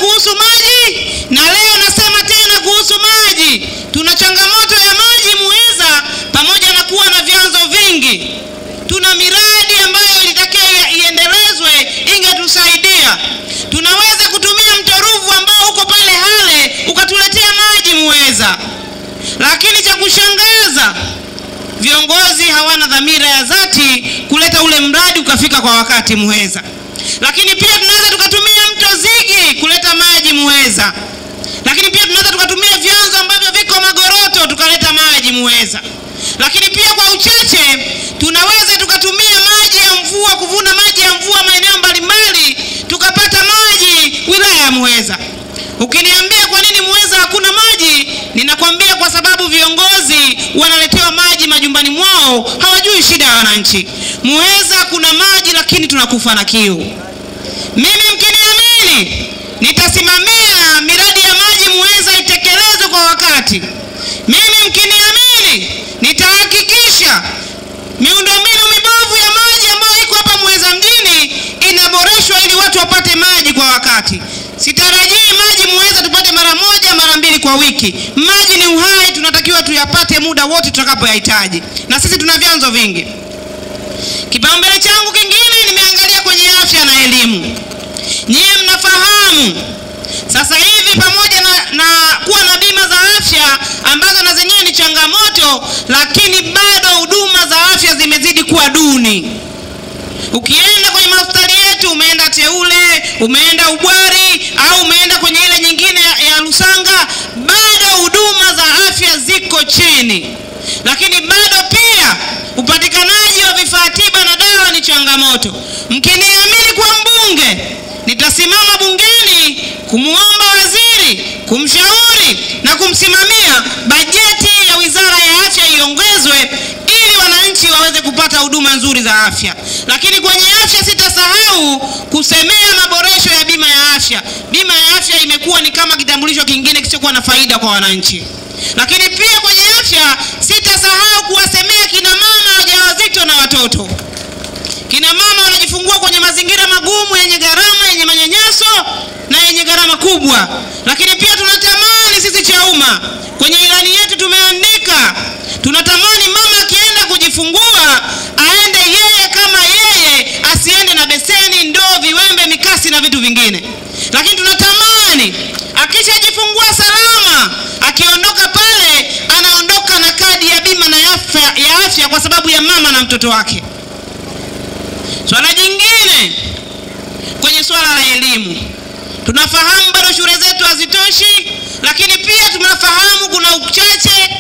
kuhusu maji na leo nasema tena kuhusu maji. Tuna changamoto ya maji Muheza, pamoja na kuwa na vyanzo vingi. Tuna miradi ambayo ilitakiwa iendelezwe ingetusaidia. Tunaweza kutumia mto Ruvu ambao uko pale Hale ukatuletea maji Muheza. Lakini cha kushangaza, viongozi hawana dhamira ya dhati kuleta ule mradi ukafika kwa wakati Muheza. Lakini pia tunaweza tukatumia mto Zigi kuleta maji Muheza. Lakini pia tunaweza tukatumia vyanzo ambavyo viko Magoroto tukaleta maji Muheza. Lakini pia kwa uchache tunaweza tukatumia maji ya mvua, kuvuna maji ya mvua maeneo mbalimbali tukapata maji wilaya ya Muheza. Ukiniambia kwa nini Muheza hakuna maji, ninakwambia kwa sababu viongozi wanaletewa maji majumbani mwao, hawajui shida ya wananchi. Muheza kuna maji lakini tunakufa na kiu. Mimi mkiniamini, nitasimamia miradi ya maji Muheza itekelezwe kwa wakati. Mimi mkiniamini, nitahakikisha miundombinu mibovu ya maji ambayo iko hapa Muheza mjini inaboreshwa ili watu wapate maji kwa wakati. Sitarajii maji Muheza tupate mara moja, mara mbili kwa wiki. Maji ni uhai, tunatakiwa tuyapate muda wote tutakapoyahitaji. Na sisi tuna vyanzo vingi. Kipaumbele changu kingine nimeangalia kwenye afya na elimu. Nyie mnafahamu sasa hivi pamoja na kuwa na bima za afya ambazo na zenyewe ni changamoto, lakini bado huduma za afya zimezidi kuwa duni. Ukienda kwenye hospitali yetu, umeenda Teule, umeenda Ubwari au umeenda kwenye ile nyingine ya Lusanga, bado huduma za afya ziko chini. Lakini bado pia upatikanaji wa vifaa tiba na dawa ni changamoto. Mkiniamini kwa mbunge, nitasimama bungeni kumuomba waziri, kumshauri na kumsimamia bajeti ya Wizara ya Afya iongezwe ili wananchi waweze kupata huduma nzuri za afya. Lakini kwenye afya sitasahau kusemea maboresho ya bima ya afya. Bima ya afya imekuwa ni kama kitambulisho kingine kisichokuwa na faida kwa wananchi. Lakini pia kwenye afya sitasahau kuwasemea kina mama wajawazito na watoto. Kina mama wanajifungua kwenye mazingira magumu, yenye gharama, yenye manyanyaso na yenye gharama kubwa. Lakini pia tunatamani sisi Chauma, kwenye ilani yetu tumeandika, tunatamani mama akienda kujifungua aende yeye kama yeye, asiende na beseni, ndoo, viwembe, mikasi na vitu vingine. Lakini tunatamani akishajifungua salama, akiondoka pale anaondoka na kadi ya bima na ya afya kwa sababu ya mama na mtoto wake. Swala jingine kwenye swala la elimu, tunafahamu bado shule zetu hazitoshi, lakini pia tunafahamu kuna uchache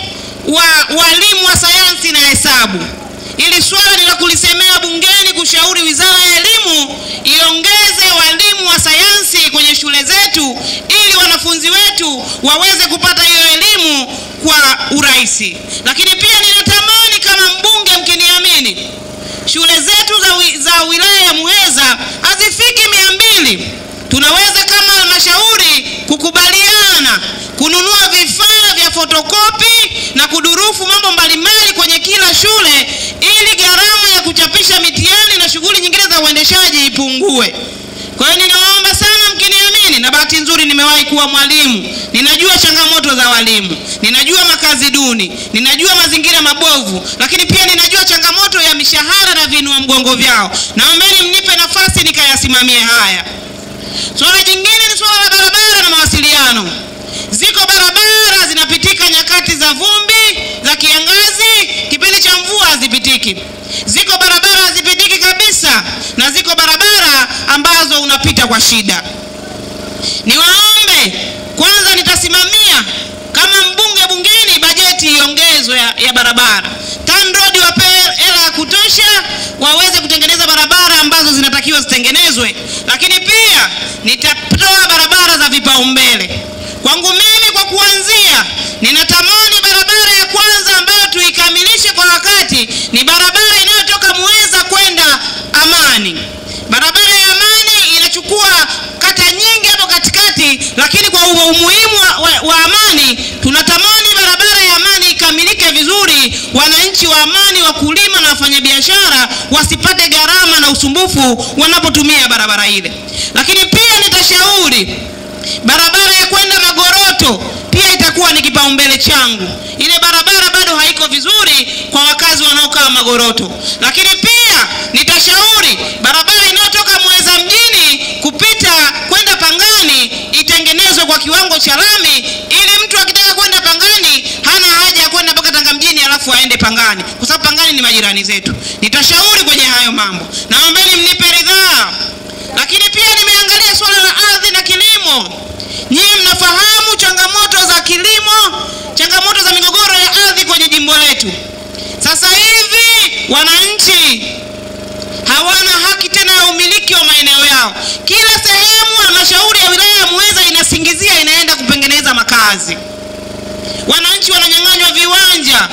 wa walimu wa sayansi na hesabu. Ili swala ni la kulisemea bungeni, kushauri Wizara ya Elimu iongeze walimu wa sayansi kwenye shule zetu ili wanafunzi wetu waweze kupata hiyo elimu kwa urahisi. Lakini pia ninatamani kama mbunge, mkiniamini, shule zetu za wilaya ya Muheza hazifiki 200. Tunaweza kama halmashauri kukubaliana kununua vifaa vya fotokopi na kudurufu mambo mbalimbali kwenye kila shule ili gharama ya kuchapisha mitihani na shughuli nyingine za uendeshaji ipungue. Kwa hiyo ninaomba sana mkiniamini, na bahati nzuri nimewahi kuwa mwalimu. Ninajua changamoto za walimu, ninajua makazi duni, ninajua mazingira mabovu, lakini pia ninajua changamoto ya mishahara na vinua mgongo vyao. Naombeni mnipe nafasi nikayasimamie haya. Swala jingine ni swala la barabara na mawasiliano. Ziko barabara zinapitika nyakati za vumbi, za kiangazi, kipindi cha mvua hazipitiki. Ziko barabara hazipitiki kabisa, na ziko barabara ambazo unapita kwa shida. Niwaombe, kwanza nitasimamia kama mbunge bungeni bajeti iongezwe ya barabara. TANROADS wapewe hela ya kutosha waweze kutengeneza barabara ambazo zinatakiwa zitengenezwe. Lakini pia nitatoa barabara za vipaumbele. Kwangu mimi, kwa kuanzia, ninatamani barabara ya kwanza ambayo tuikamilishe kwa wakati ni barabara inayotoka Muheza kwenda Amani. Barabara ya Amani inachukua kata nyingi hapo katikati, lakini kwa umuhimu wa Amani tunatamani barabara ya Amani ikamilike vizuri, wananchi wa Amani, wakulima na wafanyabiashara wasipate gharama na usumbufu wanapotumia barabara ile. Lakini pia nitashauri Barabara ya kwenda Magoroto pia itakuwa ni kipaumbele changu. Ile barabara bado haiko vizuri kwa wakazi wanaokaa Magoroto. Lakini pia nitashauri barabara inayotoka Muheza mjini kupita kwenda Pangani itengenezwe kwa kiwango cha lami, ili mtu akitaka kwenda Pangani hana haja ya kwenda mpaka Tanga mjini alafu aende Pangani, kwa sababu Pangani ni majirani zetu. Nitashauri kwenye hayo mambo. Naombeni mnipe ridhaa. Lakini pia nimeangalia swala la ardhi na kilimo. Nyinyi mnafahamu changamoto za kilimo, changamoto za migogoro ya ardhi kwenye jimbo letu. Sasa hivi wananchi hawana haki tena ya umiliki wa maeneo yao. Kila sehemu halmashauri ya wilaya ya Muheza inasingizia inaenda kutengeneza makazi. Wananchi wananyang'anywa viwanja.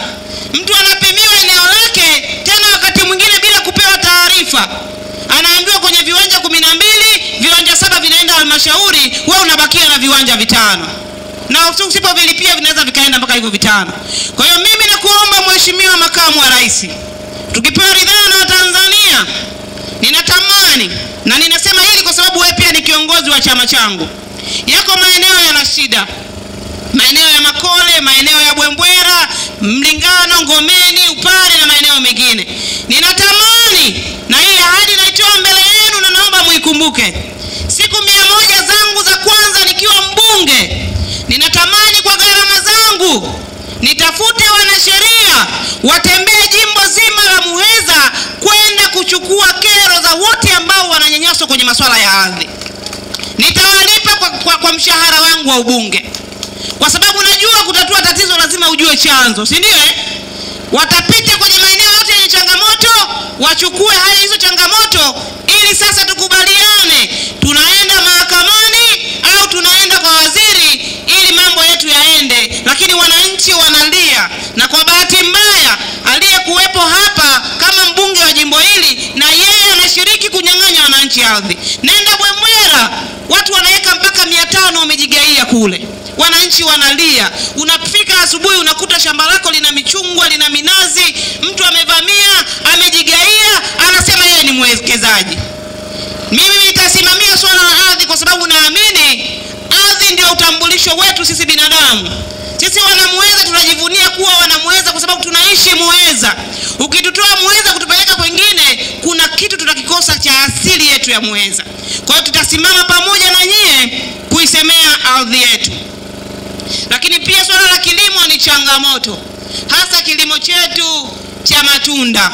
Mtu anapimiwa eneo lake tena wakati mwingine bila kupewa taarifa. Anaambiwa kwenye viwanja 12, viwanja 7 vinaenda halmashauri, wewe unabakia na viwanja 5. Na usipovilipia vinaweza vikaenda mpaka hivyo 5. Kwa hiyo mimi nakuomba Mheshimiwa Makamu wa Rais, tukipewa ridhaa na Watanzania, ninatamani na ninasema hili kwa sababu wewe pia ni kiongozi wa chama changu. Yako maeneo yana shida. Maeneo ya Makole, maeneo ya Bwembwera, Mlingano, Ngomeni, Upare na maeneo mengine. Ninatamani na hii ahadi naitoa mbele yenu na naomba muikumbuke. Siku 100 zangu za kwanza nikiwa mbunge, ninatamani kwa gharama zangu nitafute wanasheria watembee jimbo zima la Muheza kwenda kuchukua kero za wote ambao wananyanyaswa kwenye masuala ya ardhi. Nitawalipa kwa mshahara wangu wa ubunge. Kwa sababu najua kutatua tatizo lazima ujue chanzo, si ndio? Watapita kwenye maeneo yote yenye changamoto, wachukue haya hizo changamoto, ili sasa tukubaliane tunaenda mahakamani au tunaenda kwa waziri ili mambo yetu yaende. Lakini wananchi wanalia, na kwa bahati mbaya aliyekuwepo hapa kama mbunge wa jimbo hili na yeye anashiriki kunyang'anya wananchi ardhi. Nenda Bwembwera, watu wanaweka mpaka 500 wamejigaia kule. Wananchi wanalia. Unafika asubuhi unakuta shamba lako lina michungwa, lina minazi, mtu amevamia, amejigaia, anasema yeye ni mwekezaji. Mimi nitasimamia swala la ardhi kwa sababu naamini ardhi ndio utambulisho wetu sisi binadamu. Sisi wana Muheza tunajivunia kuwa wana Muheza kwa sababu tunaishi Muheza. Ukitutoa Muheza kutupeleka kwingine, kuna kitu tutakikosa cha asili yetu ya Muheza. Kwa hiyo tutasimama pamoja na nyie kuisemea ardhi yetu. Lakini pia swala la kilimo ni changamoto, hasa kilimo chetu cha matunda.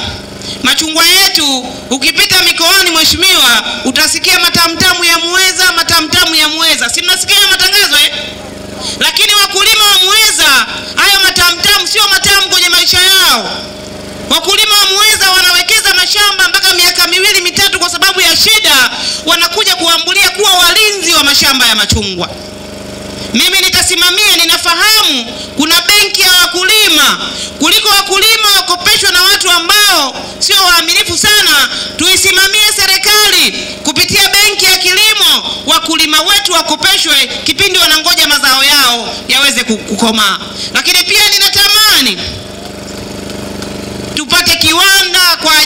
Machungwa yetu ukipita mikoani Mheshimiwa utasikia matamtamu ya Muheza, matamtamu ya Muheza. Si mnasikia matangazo Lakini wakulima wa Muheza hayo matamtamu sio matamu kwenye maisha yao. Wakulima wa Muheza wanawekeza mashamba mpaka miaka 2-3 kwa sababu ya shida, wanakuja kuambulia kuwa walinzi wa mashamba ya machungwa. Mimi nitasimamia, ninafahamu kuna benki ya wakulima. Kuliko wakulima wakopeshwa na watu ambao sio waaminifu sana, tuisimamie serikali kupitia benki ya kilimo, wakulima wetu wakopeshwe kipindi wanangoja mazao yao yaweze kukomaa. Lakini